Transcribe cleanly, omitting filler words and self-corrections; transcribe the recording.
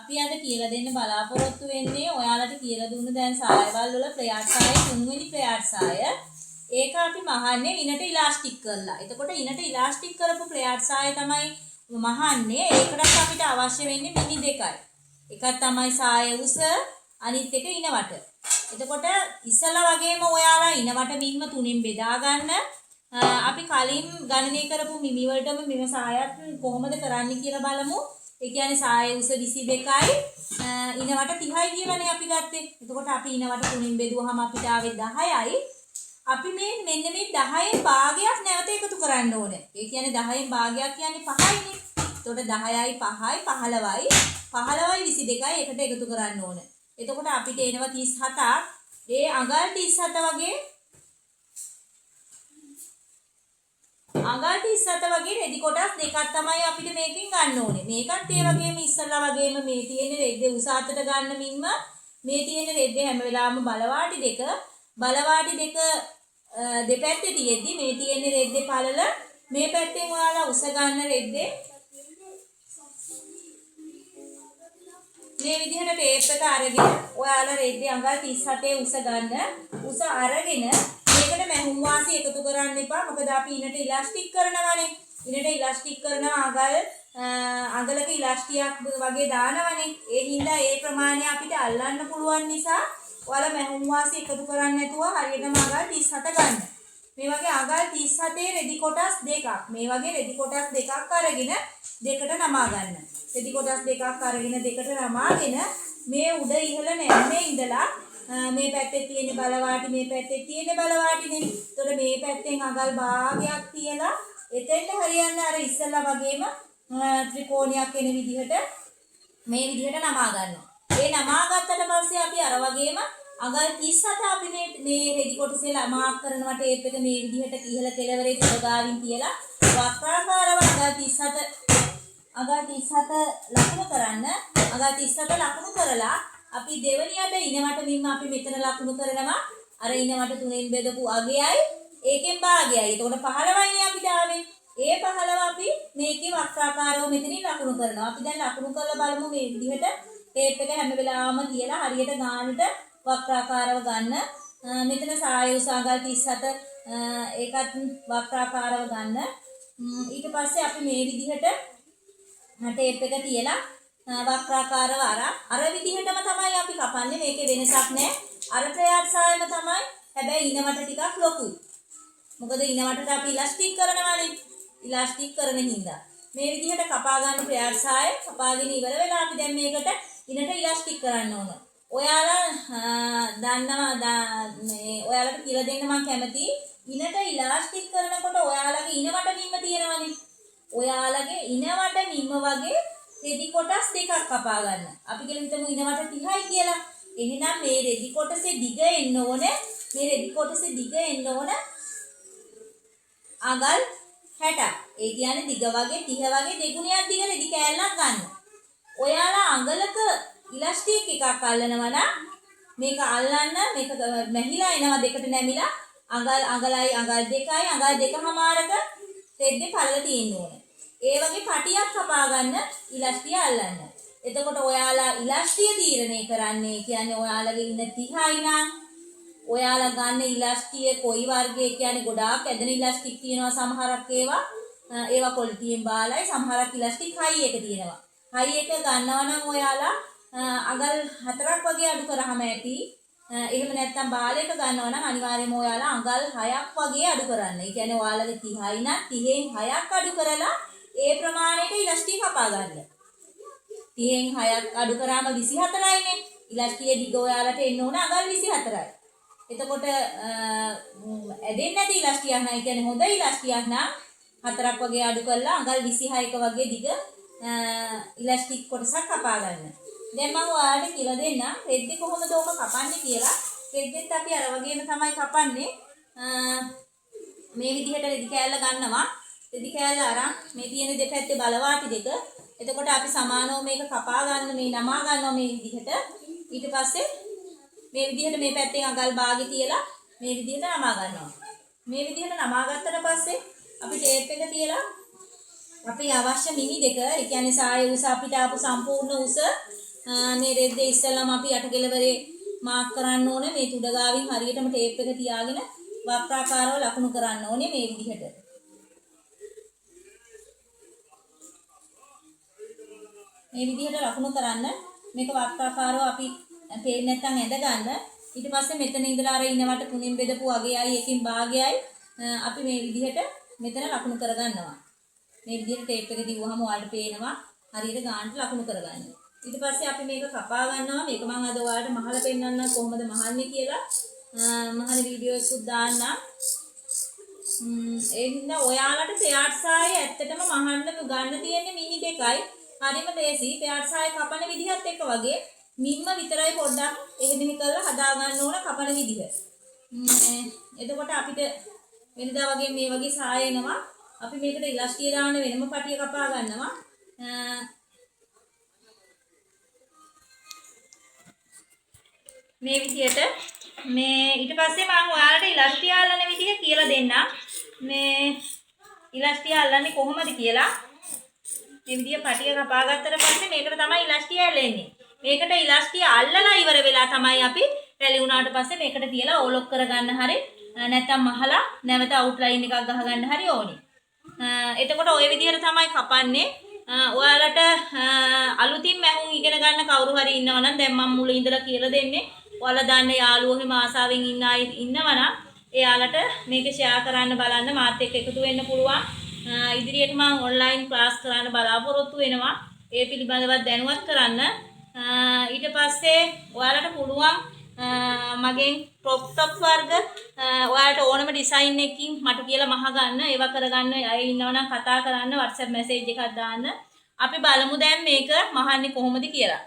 අපි අද කියලා දෙන්න බලාපොරොත්තු වෙන්නේ ඔයාලට කියලා දුන්න දැන් සායවල් වල ප්‍රයාස සාය තුන්වෙනි ප්‍රයාස සාය. ඒක අපි මහන්නේ ඉනට ඉලාස්ටික් කරලා. එතකොට ඉනට ඉලාස්ටික් කරපු ප්‍රයාස සාය තමයි මහන්නේ. ඒකට අපිට අවශ්‍ය වෙන්නේ මිනි දෙකයි. එකක් තමයි සාය උස අනිත් එක ඉනවට. එතකොට ඉස්සලා වගේම ඔයාලා ඉනවට මින්ම තුنين බෙදා ගන්න. අපි කලින් ගණනය කරපු මිමි වලටම මෙව සායත් කොහොමද කරන්න කියලා බලමු. ඒ කියන්නේ සාය උස 22යි ඉනවට 30යි කියලානේ අපි ගත්තේ. එතකොට අපි ඉනවට තුنين බෙදුවාම අපිට ආවේ 10යි. අපි මෙන්න මේ 10න් භාගයක් නැවත එකතු කරන්න ඕනේ. ඒ කියන්නේ 10න් භාගයක් කියන්නේ 5යිනේ. එතකොට 10යි 5යි 15යි 22යි එකට එකතු කරන්න ඕනේ. එතකොට අපිට එනවා 37ක්. ඒ අඟල් 37 වගේ රෙදි කොටස් දෙකක් තමයි අපිට මේකෙන් ගන්න ඕනේ. මේකත් ඒ වගේම ඉස්සල්ලා වගේම මේ තියෙන රෙද්දේ උස අතට ගන්න මින්ම මේ තියෙන රෙද්දේ හැම වෙලාවෙම බලවාටි දෙක දෙපැත්තේ තියෙද්දි මේ තියෙන රෙද්දේ පළල මේ පැත්තෙන් ඔයාලා උස ගන්න රෙද්දේ මේ විදිහට ටේප් එක අරගෙන ඔයාලා රෙද්දේ අඟල් 37 උස ගන්න. උස අරගෙන මේකට මැහුම් වාසි එකතු කරන්න එපා. මොකද අපි ඉනට ඉලාස්ටික් කරනවානේ. ඉනට ඉලාස්ටික් කරනවා අඟලක ඉලාස්ටියක් වගේ දානවනේ. ඒ හින්දා ඒ ප්‍රමාණය අපිට අල්ලන්න පුළුවන් නිසා ඔයාලා මැහුම් වාසි එකතු කරන්නේ නැතුව හරියටම අඟල් 37 ගන්න. මේ වගේ අඟල් 37 රෙදි කොටස් දෙකක්. මේ වගේ රෙදි කොටස් දෙකක් අරගෙන දෙකට නමා ගන්න. රෙදි කොටස් දෙකක් අරගෙන දෙකට නමාගෙන මේ උඩ ඉහළ නැම්මේ ඉඳලා මේ පැත්තේ තියෙන බලවාටි මේ පැත්තේ තියෙන බලවාටිනේ. එතකොට මේ පැත්තෙන් අඟල් භාගයක් තියලා එතෙන්ට හරියන්න අර ඉස්සලා වගේම ත්‍රිකෝණයක් එන විදිහට මේ විදිහට නමා ගන්නවා. ඒ නමා ගත්තට පස්සේ අපි අර වගේම අඟල් 37 අපි මේ රෙදි කොටසේ මාක් කරනවා ටේප් එක මේ විදිහට ඉහළ කෙළවරේ තොගාවින් තියලා වක්‍රාකාරව අඟල් 37 ලකුණු කරන්න. අඟල් 37 ලකුණු කරලා අපි දෙවනියට ඉනවට මින්ම අපි මෙතන ලකුණු කරනවා. අර ඉනවට තුනෙන් බෙදපු අගයයි ඒකෙන් භාගයයි. එතකොට 15යිනේ අපිට ආවේ. ඒ 15 අපි මේකේ වක්‍රාකාරව මෙතනින් ලකුණු කරනවා. අපි දැන් ලකුණු කරලා බලමු මේ විදිහට ටේප් එක හැම වෙලාවම තියලා හරියට ගානට වක්‍රාකාරව ගන්න. මෙතන සාය උස අඟල් 37 ඒකත් වක්‍රාකාරව ගන්න. ඊට පස්සේ අපි මේ විදිහට ටේප් එක තියලා වක්‍රාකාරව අර විදිහටම තමයි අපි කපන්නේ. මේකේ වෙනසක් නැහැ. අර ප්‍රයාස සායම තමයි. හැබැයි ඉනවට ටිකක් ලොකුයි. මොකද ඉනවටට අපි ඉලාස්ටික් කරනවානේ. ඉලාස්ටික් කරන හින්දා මේ විදිහට කපා ගන්න ප්‍රයාස සාය කපාගෙන ඉවර වෙලා අපි දැන් මේකට ඉනට ඉලාස්ටික් කරන්න ඕන. ඔයාලා දන්නවා මේ ඔයාලට කියලා දෙන්න මම කැමතියි. ඉනට ඉලාස්ටික් කරනකොට ඔයාලගේ ඉනවට නිම්ම තියෙනවනේ. ඔයාලගේ ඉනවට නිම්ම වගේ රෙදි කොටස් දෙකක් කපා ගන්න. අපි කියලා හිතමු ඉනවට 30යි කියලා. එහෙනම් මේ රෙදි කොටසේ දිග එන්න ඕනේ. මේ රෙදි කොටසේ දිග එන්න ඕන අඟල් 60. ඒ කියන්නේ දිග වගේ 30 වගේ දෙගුණයක් දිග රෙදි කෑල්ලක් ගන්න. ඔයාලා අඟලක ඉලාස්ටික් එකක් අල්ලනවා නම් මේක අල්ලන්න මේක මැහිලා එනවා දෙකට නැමිලා අඟලයි අඟල් දෙකයි අඟල් දෙකමාරක රෙද්දේ පළල තියෙන්න ඕනේ. ඒ වගේ පටියක් කපා ගන්න ඉලාස්ටිය අල්ලන්න. එතකොට ඔයාලා ඉලාස්ටිය තීරණය කරන්නේ කියන්නේ ඔයාලගේ ඉන්න 30යි නම් ඔයාලා ගන්න ඉලාස්ටිය කොයි වර්ගයේ කියන්නේ ගොඩාක් ඇදෙන ඉලාස්ටික් තියෙනවා සමහරක් ඒවා ක්වොලිටියෙන් බාලයි සමහරක් ඉලාස්ටික් හයි එක තියෙනවා. හයි එක ගන්නවා නම් ඔයාලා අඟල් 4ක් වගේ අඩු කරාම ඇති. එහෙම නැත්නම් බාලයක ගන්නවා නම් අනිවාර්යයෙන්ම ඔයාලා අඟල් 6ක් වගේ අඩු කරන්න. ඒ කියන්නේ ඔයාලගේ 30යි නම් 30න් 6ක් අඩු කරලා ඒ ප්‍රමාණයට ඉලාස්ටික් කපා ගන්න. 30න් 6ක් අඩු කරාම 24යිනේ. ඉලාස්ටියේ දිග ඔයාලට එන්න ඕන අඟල් 24යි. එතකොට ඇදෙන්නේ නැති ඉලාස්ටියක් නම් ඒ කියන්නේ හොඳ ඉලාස්ටියක් නම් 4ක් වගේ අඩු කරලා අඟල් 26ක වගේ දිග ඉලාස්ටික් කොටසක් කපා ගන්න. දැන් මම ඔයාලට කියලා දෙන්නම් රෙද්දේ කොහොමද ඕක කපන්නේ කියලා. රෙද්දෙත් අපි අර වගේම තමයි කපන්නේ. මේ විදිහට රෙදි කෑල්ල ගන්නවා. රෙදි කෑල්ල අරන් මේ තියෙන දෙපැත්තේ බලවාටි දෙක. එතකොට අපි සමානව මේක කපා ගන්න මේ නමා ගන්නවා මේ විදිහට. ඊට පස්සේ මේ විදිහට මේ පැත්තෙන් අඟල් භාගෙ තියලා මේ විදිහට නමා ගන්නවා. මේ විදිහට නමා ගත්තට පස්සේ අපි ටේප් එක තියලා අපි අවශ්‍ය මිමි දෙක, ඒ කියන්නේ සාය උස අපිට ආපු සම්පූර්ණ උස මේ රෙද්ද ඉස්සෙල්ලාම අපි යට කෙළවරේ මාක් කරන්න ඕනේ. මේ තුඩ ගාවින් හරියටම ටේප් එක තියාගෙන වක්‍රාකාරව ලකුණු කරන්න ඕනේ මේ විදිහට. මේ විදිහට ලකුණු කරන්න. මේක වක්‍රාකාරව අපි පේන්නේ නැත්නම් ඇඳ ගන්න. ඊට පස්සේ මෙතන ඉඳලා අර ඉනවට තුනෙන් බෙදපු අගයයි එකකින් භාගයයි අපි මේ විදිහට මෙතන ලකුණු කරගන්නවා. මේ විදිහට ටේප් එක දිව්වහම ඔයාලට පේනවා හරියට ගානට ලකුණු කරගන්න. ඊට පස්සේ අපි මේක කපා ගන්නවා. මේක මම අද ඔයාලට මහලා පෙන්නන්න කොහොමද මහන්නේ කියලා මහන වීඩියෝ එකක් දාන්න. ඒ හින්දා ඔයාලට පෙයාට් සාය ඇත්තටම මහන්න ගන්න තියෙන්නේ මිනි දෙකයි. හරිම ලේසි. පෙයාට් සාය කපන විදිහත් එක්ක වගේ මින්ම විතරයි පොඩ්ඩක් එහෙම කරලා හදා ගන්න ඕන කපන විදිහ. එතකොට අපිට වෙනදා වගේ මේ වගේ සාය එනවා. අපි මේකට ඉලාස්ටිය දාන්න වෙනම පටිය කපා ගන්නවා. මේ විදියට මේ ඊට පස්සේ මම ඔයාලට ඉලාස්ටිය අල්ලන විදිහ කියලා දෙන්නම්. මේ ඉලාස්ටිය අල්ලන්නේ කොහොමද කියලා. මේ විදිය පටිය කපා ගත්තට පස්සේ මේකට තමයි ඉලාස්ටිය ඇල්ලෙන්නේ. මේකට ඉලාස්ටිය අල්ලලා ඉවර වෙලා තමයි අපි රැලි වුණාට පස්සේ මේකට තියලා ඕලොක් කරගන්න හරි නැත්නම් මහලා නැවත අවුට්ලයින් එකක් ගහගන්න හරි ඕනේ. එතකොට ওই විදිහට තමයි කපන්නේ. ඔයාලට අලුතින් මැහුම් ඉගෙන ගන්න කවුරු හරි ඉන්නවනම් දැන් මම මුල ඉඳලා කියලා දෙන්නේ. ඔයාලා දන්න යාළුවෝ හිම ආසාවෙන් ඉන්න අය ඉන්නවනම් එයාලට මේක ෂෙයා කරන්න බලන්න මාත් එක්ක එකතු වෙන්න පුළුවන්. ඉදිරියට මම ඔන්ලයින් ක්ලාස් කරන්න බලාපොරොත්තු වෙනවා. ඒ පිළිබඳව දැනුවත් කරන්න. ඊට පස්සේ ඔයාලට පුළුවන් මගෙන් ක්‍රොප් টොප් වර්ග ඔයාලට ඕනම ඩිසයින් එකකින් මට කියලා මහ ගන්න ඒවා කරගන්න අය ඉන්නවනම් කතා කරන්න WhatsApp මැසේජ් එකක් දාන්න අපි බලමු දැන් මේක මහන්නේ කොහොමද කියලා.